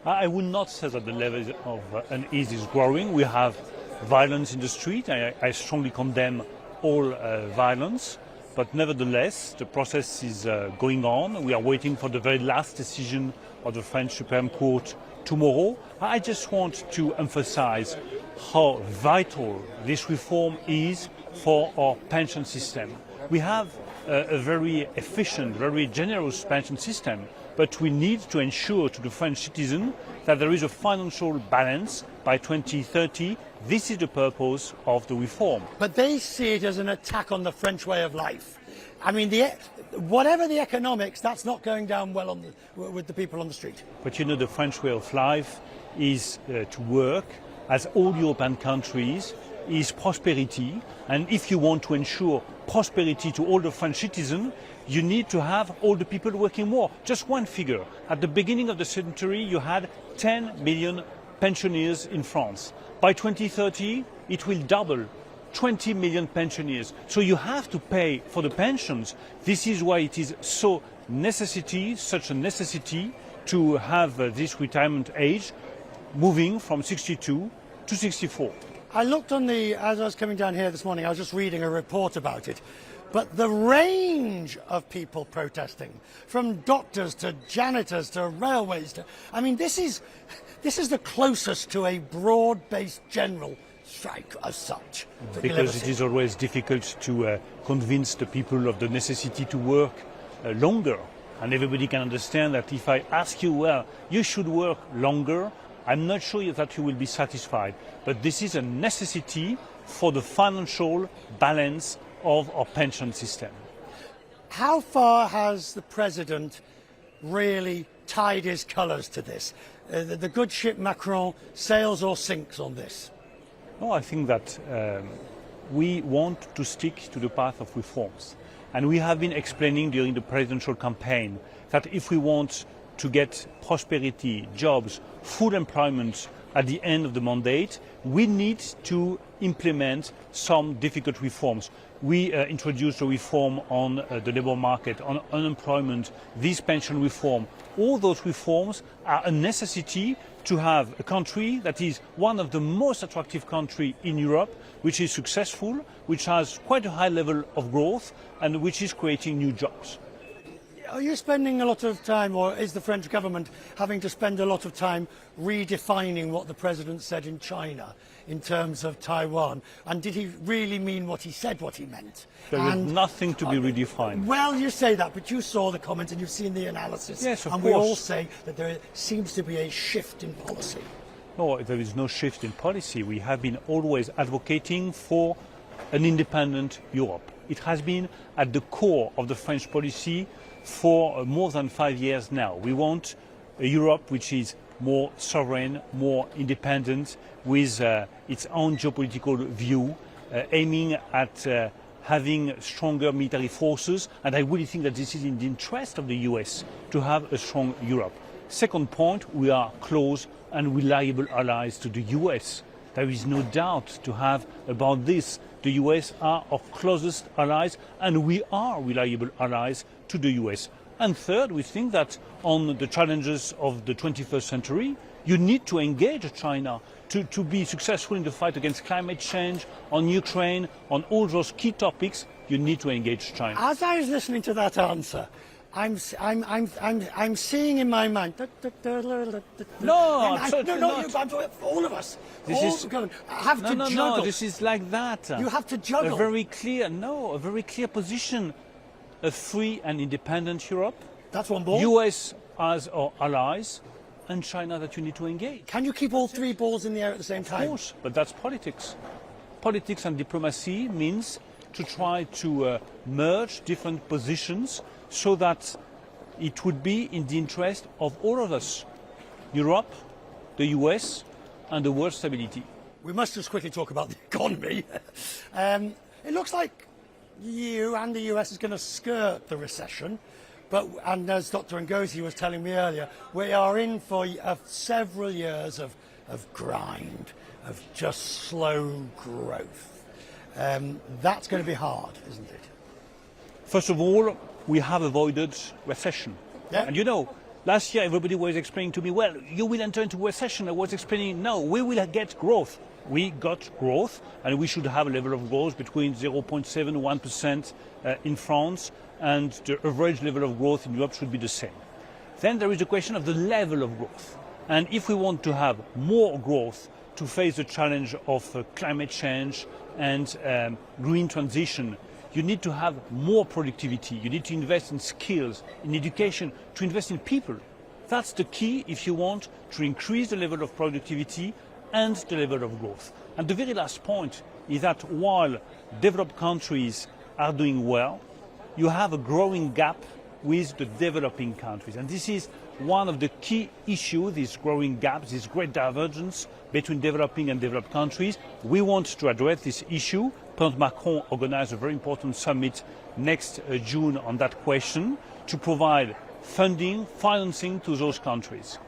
I would not say that the level of unease is growing. We have violence in the street. I strongly condemn all violence. But nevertheless, the process is going on. We are waiting for the very last decision of the French Supreme Court tomorrow. I just want to emphasize how vital this reform is for our pension system. We have a very efficient, very generous pension system, but we need to ensure to the French citizen that there is a financial balance by 2030. This is the purpose of the reform. But they see it as an attack on the French way of life. I mean, whatever the economics, that's not going down well with the people on the street. But you know, the French way of life is to work, as all European countries, is prosperity. And if you want to ensure prosperity to all the French citizens, you need to have all the people working more. Just one figure. At the beginning of the century, you had 10 million pensioners in France. By 2030, it will double. 20 million pensioners. So you have to pay for the pensions. This is why it is such a necessity to have this retirement age moving from 62 to 64. I looked as I was coming down here this morning, I was just reading a report about it. But the range of people protesting, from doctors to janitors to railways I mean, this is the closest to a broad-based general strike as such. Because it is always difficult to convince the people of the necessity to work longer. And everybody can understand that if I ask you, well, you should work longer, I'm not sure that you will be satisfied. But this is a necessity for the financial balance of our pension system. How far has the President really tied his colours to this? The good ship Macron sails or sinks on this? No, I think that we want to stick to the path of reforms. And we have been explaining during the presidential campaign that if we want to get prosperity, jobs, full employment at the end of the mandate, we need to implement some difficult reforms. We introduced a reform on the labour market, on unemployment, this pension reform. All those reforms are a necessity to have a country that is one of the most attractive countries in Europe, which is successful, which has quite a high level of growth, and which is creating new jobs. Are you spending a lot of time, or is the French government having to spend a lot of time redefining what the President said in China in terms of Taiwan? And did he really mean what he said, what he meant? There is nothing to be redefined. Well, you say that, but you saw the comment and you've seen the analysis. Yes, of and course. We all say that there seems to be a shift in policy. No, there is no shift in policy. We have been always advocating for an independent Europe. It has been at the core of the French policy for more than 5 years now. We want a Europe which is more sovereign, more independent, with its own geopolitical view, aiming at having stronger military forces. And I really think that this is in the interest of the US to have a strong Europe. Second point, we are close and reliable allies to the US. There is no doubt to have about this. The US are our closest allies, and we are reliable allies to the US. And third, we think that on the challenges of the 21st century, you need to engage China to be successful in the fight against climate change, on Ukraine, on all those key topics. You need to engage China. As I was listening to that answer, I'm seeing in my mind. No, all of us. This is have to juggle. No, this is like that. You have to juggle. A very clear position. A free and independent Europe. That's one ball. US as our allies, and China that you need to engage. Can you keep all three balls in the air at the same time? Of course, but that's politics. Politics and diplomacy means to try to merge different positions so that it would be in the interest of all of us, Europe, the US, and the world stability. We must just quickly talk about the economy. It looks like EU and the US is going to skirt the recession, and as Dr. Ngozi was telling me earlier, we are in for several years of grind, of just slow growth. That's going to be hard, isn't it? First of all, we have avoided recession. Yeah. And you know, Last year, everybody was explaining to me, well, you will enter into recession. I was explaining, no, we will get growth. We got growth, and we should have a level of growth between 0.7% and 1% in France, and the average level of growth in Europe should be the same. Then there is the question of the level of growth. And if we want to have more growth to face the challenge of climate change and green transition, you need to have more productivity. You need to invest in skills, in education, to invest in people. That's the key if you want to increase the level of productivity and the level of growth. And the very last point is that while developed countries are doing well, you have a growing gap with the developing countries. And this is one of the key issues, this growing gap, this great divergence between developing and developed countries. We want to address this issue. President Macron organized a very important summit next June on that question to provide funding, financing to those countries.